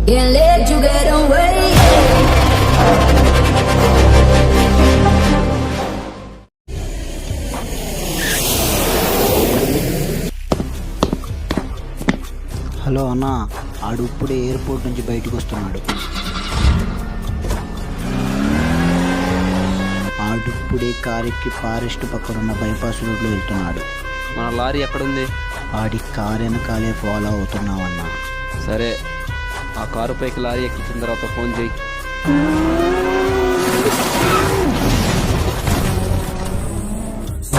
Can't let you get away. Hello అన్న, ఆడు ఇప్పుడే ఎయిర్పోర్ట్ నుంచి బయటకు వస్తున్నాడు. ఆడిప్పుడే కారెక్కి ఫారెస్ట్ పక్కనున్న బైపాస్ రోడ్లో వెళ్తున్నాడు. మన లారీ ఎక్కడుంది? ఆడి కారు వెనకాలే ఫాలో అవుతున్నామన్నా. సరే, ఆ కారు పైకి లారీ ఎక్కించిన తర్వాత ఫోన్ చేయి.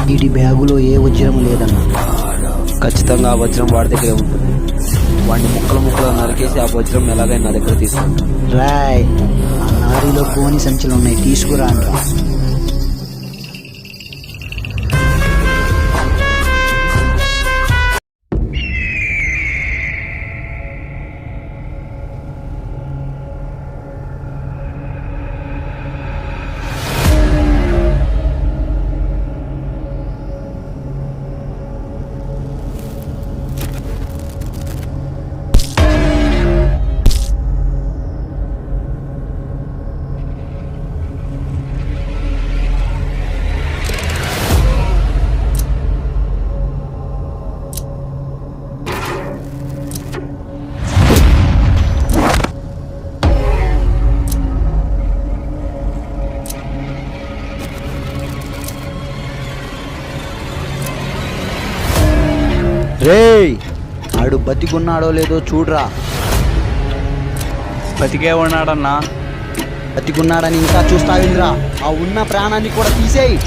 వీటి బ్యాగులో ఏ వజ్రం లేదన్నా. ఖచ్చితంగా ఆ వజ్రం వాడి దగ్గరే ఉంటుంది. వాడిని ముక్కలు ముక్కలు నరికేసి ఆ వజ్రం ఎలాగైనా నా దగ్గర తీసుకుంటాను. రాయ్, ఆ లారీలో గోని సంచులు ఉన్నాయి, తీసుకురాండ్రా. రేయ్, ఆడు బతికున్నాడో లేదో చూడ్రా. బతికే ఉన్నాడన్నా. బతికున్నాడని ఇంకా చూస్తావింద్రా, ఆ ఉన్న ప్రాణాన్ని కూడా తీసేయి.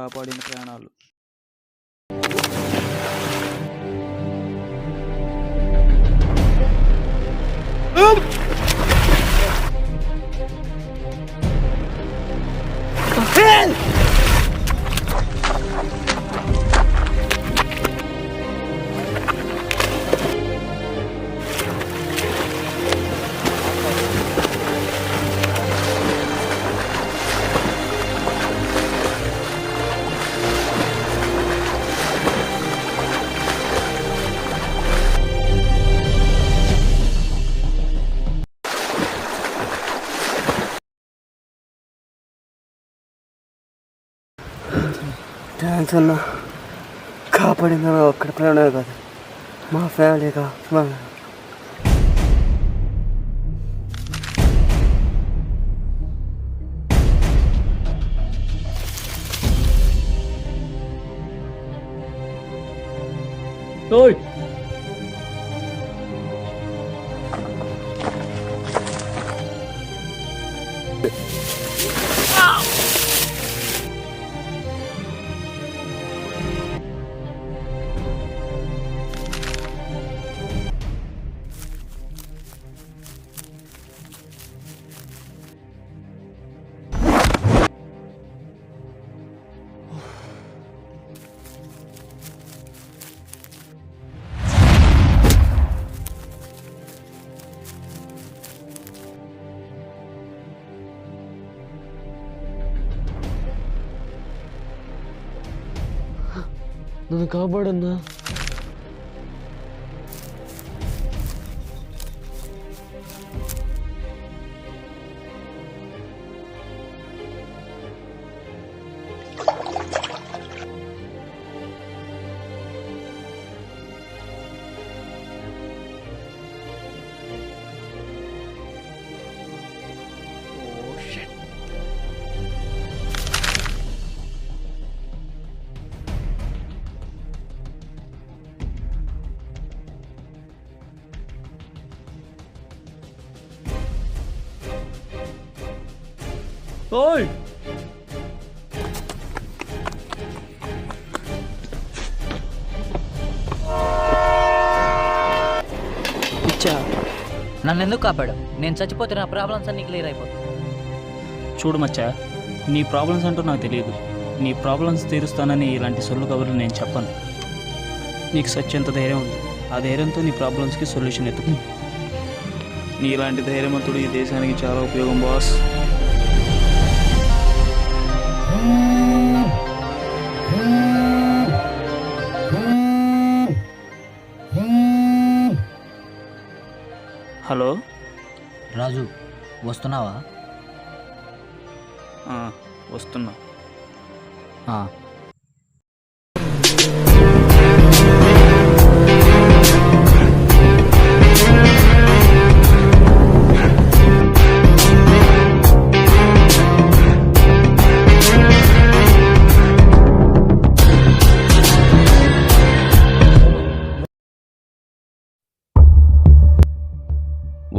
కాపాడిన ప్రాణాలు. థ్యాంక్స్ అన్న, కాపాడింది ఒక్కడ ప్రాణమే కాదు, మా ఫ్యామిలీగా. నన్ను కాపాడన్నా. ఓయ్ నన్ను ఎందుకు కాపాడు? నేను చచ్చిపోతే నా ప్రాబ్లమ్స్ అన్నీ క్లియర్ అయిపోతాయి. చూడు మచ్చా, నీ ప్రాబ్లమ్స్ అంటూ నాకు తెలియదు. నీ ప్రాబ్లమ్స్ తీరుస్తానని ఇలాంటి సొల్లు కబుర్లు నేను చెప్పను. నీకు సత్యంత ధైర్యం ఉంది, ఆ ధైర్యంతో నీ ప్రాబ్లమ్స్కి సొల్యూషన్ ఎత్తుకు. నీ ఇలాంటి ధైర్యవంతుడు ఈ దేశానికి చాలా ఉపయోగం బాస్. హలో రాజు, వస్తున్నావా? వస్తున్నా.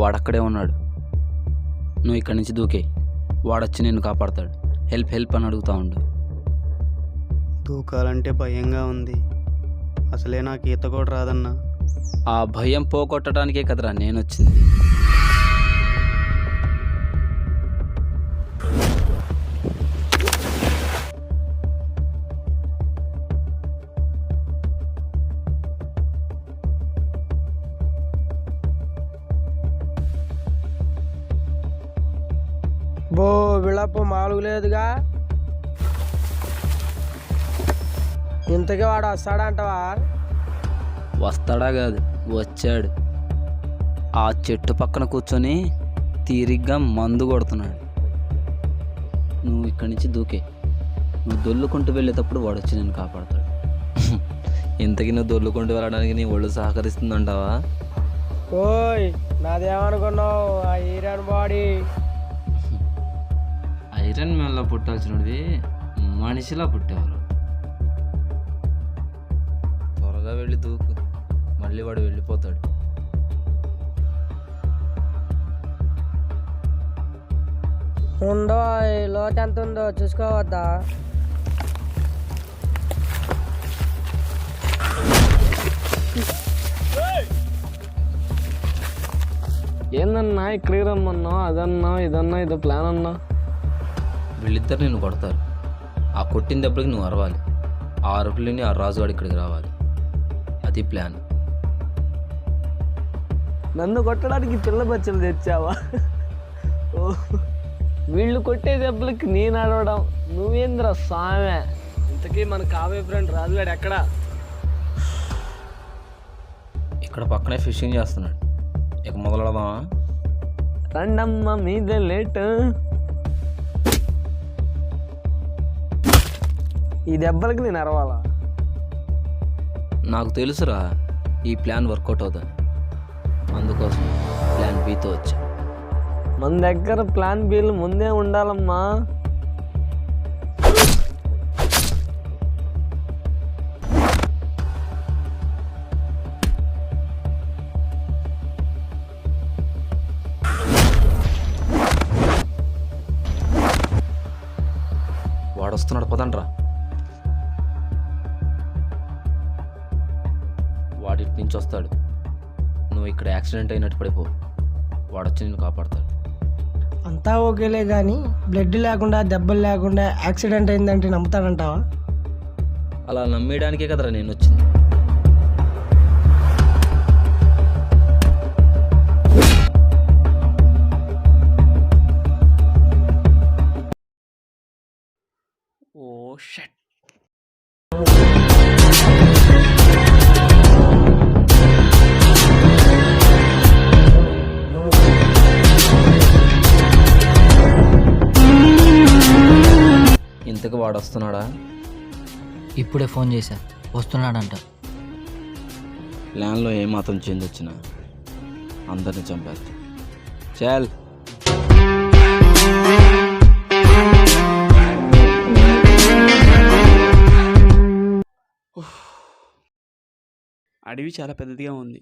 వాడక్కడే ఉన్నాడు, నువ్వు ఇక్కడి నుంచి దూకే. వాడొచ్చి నిన్ను కాపాడతాడు. హెల్ప్ హెల్ప్ అని అడుగుతా ఉండు. దూకాలంటే భయంగా ఉంది, అసలే నాకు ఈత కూడా రాదన్నా. ఆ భయం పోగొట్టడానికే కదరా నేను వచ్చింది. బో విళప్పు మామూలు లేదుగా. ఇంతకీ వాడు వస్తాడంటవా? వస్తాడా కాదు, వచ్చాడు. ఆ చెట్టు పక్కన కూర్చొని తీరిగ్గా మందు కొడుతున్నాడు. నువ్వు ఇక్కడి నుంచి దూకే. నువ్వు దొల్లుకుంటూ వెళ్ళేటప్పుడు వాడు వచ్చి నేను కాపాడతాడు. ఇంతకీ నువ్వు దొల్లుకుంటూ వెళ్ళడానికి నీ ఒళ్ళు సహకరిస్తుందంటావా? ఓయ్ నాదేమనుకున్నావు? ఆ ఈరాన్ బాడీ ఐరన్ మ్యాన్లో పుట్టాల్సినవి మనిషిలా పుట్టేవారు. త్వరగా వెళ్ళి దూకు, మళ్ళీ వాడు వెళ్ళిపోతాడు. ఉందో లోతు ఎంత ఉందో చూసుకోవద్దా? ఏందన్నా ఇక్కడికి రమ్మన్నావు, అదన్నా ఇదన్నా ఇదో ప్లాన్ అన్నా. వీళ్ళిద్దరు నిన్ను కొడతారు. ఆ కొట్టిన దెబ్బలకి నువ్వు అరవాలి. ఆ అరుపులని ఆ రాజుగాడు ఇక్కడికి రావాలి. అది ప్లాన్. నన్ను కొట్టడానికి పిల్ల బచ్చలు తెచ్చావా? ఓ, వీళ్ళు కొట్టే దెబ్బలకి నేను అడవడం, నువ్వేంద్ర సామె. ఇంతకీ మన కావే ఫ్రెండ్ రాజుగాడు ఎక్కడా? ఇక్కడ పక్కనే ఫిషింగ్ చేస్తున్నాడు. ఇక మొదలెడదామా? రండమ్మ మీద లేట్. ఈ దెబ్బలకి నేను అరవాలా? నాకు తెలుసురా ఈ ప్లాన్ వర్కౌట్ అవుతుంది. అందుకోసం ప్లాన్ బీతో వచ్చా. మన దగ్గర ప్లాన్ బీలు ముందే ఉండాలమ్మా. వాడు వస్తున్నాడు, పదండ్రా. వాడి ఇటు నుంచి వస్తాడు. నువ్వు ఇక్కడ యాక్సిడెంట్ అయినట్టు పడిపో. వాడు వచ్చి నేను కాపాడతాడు. అంతా ఓకేలే కానీ బ్లడ్ లేకుండా దెబ్బలు లేకుండా యాక్సిడెంట్ అయిందంటే నమ్ముతాడంటావా? అలా నమ్మేయడానికే కదరా నేను వచ్చింది. ఓ షట్. ఇంతకు వాడు వస్తున్నాడా? ఇప్పుడే ఫోన్ చేశా, వస్తున్నాడంట. ప్లాన్లో ఏమాత్రం చేంజ్ వచ్చినా అందరిని చంపేస్తా. చాల్. అడవి చాలా పెద్దదిగా ఉంది.